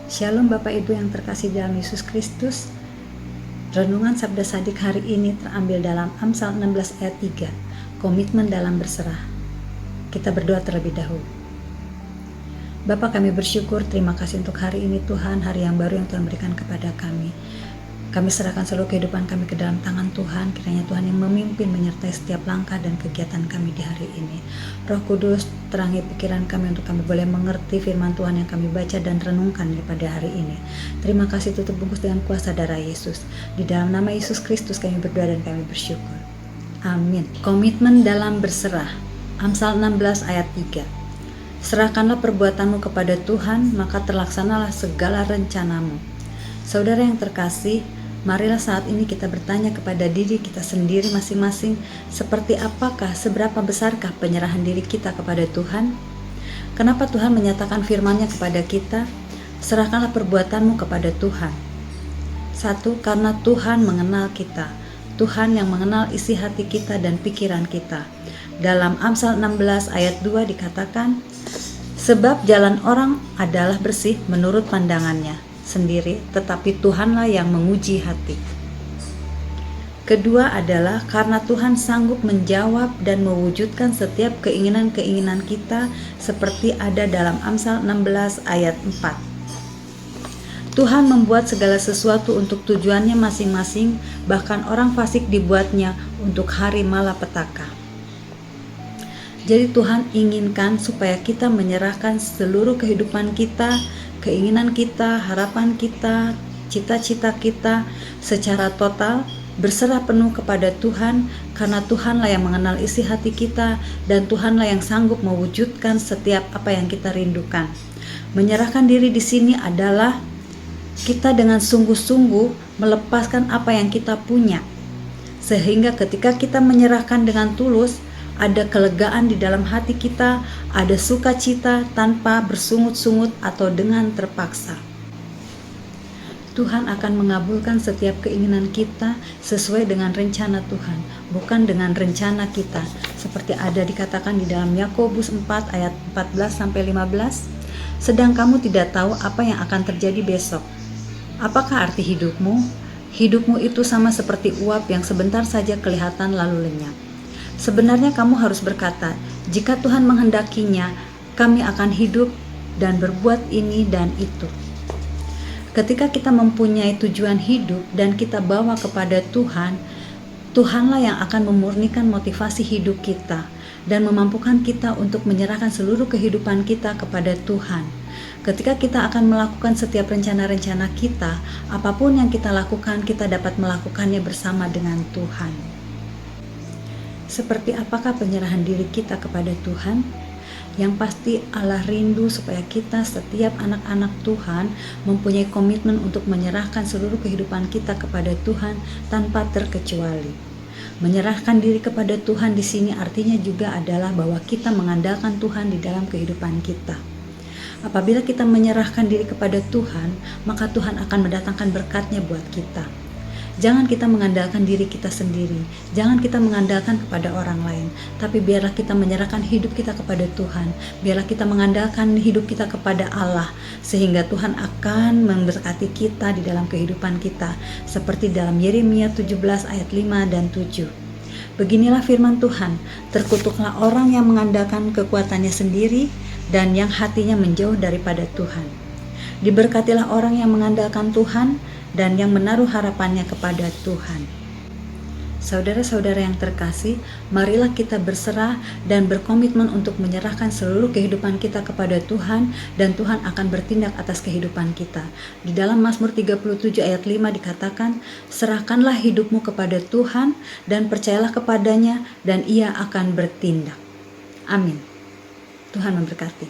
Shalom Bapak Ibu yang terkasih dalam Yesus Kristus. Renungan Sabda Sadik hari ini terambil dalam Amsal 16 ayat 3. Komitmen dalam berserah. Kita berdoa terlebih dahulu. Bapa, kami bersyukur, terima kasih untuk hari ini Tuhan, hari yang baru yang Tuhan berikan kepada kami. Kami serahkan seluruh kehidupan kami ke dalam tangan Tuhan. Kiranya Tuhan yang memimpin menyertai setiap langkah dan kegiatan kami di hari ini. Roh Kudus, terangi pikiran kami untuk kami boleh mengerti firman Tuhan yang kami baca dan renungkan pada hari ini. Terima kasih tutup bungkus dengan kuasa darah Yesus. Di dalam nama Yesus Kristus kami berdoa dan kami bersyukur. Amin. Komitmen dalam berserah. Amsal 16 ayat 3. Serahkanlah perbuatanmu kepada Tuhan, maka terlaksanalah segala rencanamu. Saudara yang terkasih, marilah saat ini kita bertanya kepada diri kita sendiri masing-masing, seperti apakah, seberapa besarkah penyerahan diri kita kepada Tuhan? Kenapa Tuhan menyatakan firman-Nya kepada kita? Serahkanlah perbuatanmu kepada Tuhan. 1. Karena Tuhan mengenal kita. Tuhan yang mengenal isi hati kita dan pikiran kita. Dalam Amsal 16 ayat 2 dikatakan, sebab jalan orang adalah bersih menurut pandangannya sendiri, tetapi Tuhanlah yang menguji hati. Kedua adalah karena Tuhan sanggup menjawab dan mewujudkan setiap keinginan-keinginan kita seperti ada dalam Amsal 16 ayat 4. Tuhan membuat segala sesuatu untuk tujuannya masing-masing, bahkan orang fasik dibuatnya untuk hari malapetaka. Jadi Tuhan inginkan supaya kita menyerahkan seluruh kehidupan kita, keinginan kita, harapan kita, cita-cita kita secara total, berserah penuh kepada Tuhan, karena Tuhanlah yang mengenal isi hati kita dan Tuhanlah yang sanggup mewujudkan setiap apa yang kita rindukan. Menyerahkan diri di sini adalah kita dengan sungguh-sungguh melepaskan apa yang kita punya, sehingga ketika kita menyerahkan dengan tulus, ada kelegaan di dalam hati kita, ada sukacita tanpa bersungut-sungut atau dengan terpaksa. Tuhan akan mengabulkan setiap keinginan kita sesuai dengan rencana Tuhan, bukan dengan rencana kita. Seperti ada dikatakan di dalam Yakobus 4 ayat 14-15, sedang kamu tidak tahu apa yang akan terjadi besok. Apakah arti hidupmu? Hidupmu itu sama seperti uap yang sebentar saja kelihatan lalu lenyap. Sebenarnya kamu harus berkata, jika Tuhan menghendakinya, kami akan hidup dan berbuat ini dan itu. Ketika kita mempunyai tujuan hidup dan kita bawa kepada Tuhan, Tuhanlah yang akan memurnikan motivasi hidup kita dan memampukan kita untuk menyerahkan seluruh kehidupan kita kepada Tuhan. Ketika kita akan melakukan setiap rencana-rencana kita, apapun yang kita lakukan, kita dapat melakukannya bersama dengan Tuhan. Seperti apakah penyerahan diri kita kepada Tuhan? Yang pasti Allah rindu supaya kita setiap anak-anak Tuhan mempunyai komitmen untuk menyerahkan seluruh kehidupan kita kepada Tuhan tanpa terkecuali. Menyerahkan diri kepada Tuhan di sini artinya juga adalah bahwa kita mengandalkan Tuhan di dalam kehidupan kita. Apabila kita menyerahkan diri kepada Tuhan, maka Tuhan akan mendatangkan berkat-Nya buat kita. Jangan kita mengandalkan diri kita sendiri, jangan kita mengandalkan kepada orang lain, tapi biarlah kita menyerahkan hidup kita kepada Tuhan, biarlah kita mengandalkan hidup kita kepada Allah, sehingga Tuhan akan memberkati kita di dalam kehidupan kita, seperti dalam Yeremia 17 ayat 5 dan 7. Beginilah firman Tuhan, terkutuklah orang yang mengandalkan kekuatannya sendiri, dan yang hatinya menjauh daripada Tuhan. Diberkatilah orang yang mengandalkan Tuhan, dan yang menaruh harapannya kepada Tuhan. Saudara-saudara yang terkasih, marilah kita berserah dan berkomitmen untuk menyerahkan seluruh kehidupan kita kepada Tuhan, dan Tuhan akan bertindak atas kehidupan kita. Di dalam Mazmur 37 ayat 5 dikatakan, serahkanlah hidupmu kepada Tuhan dan percayalah kepadanya dan Ia akan bertindak. Amin. Tuhan memberkati.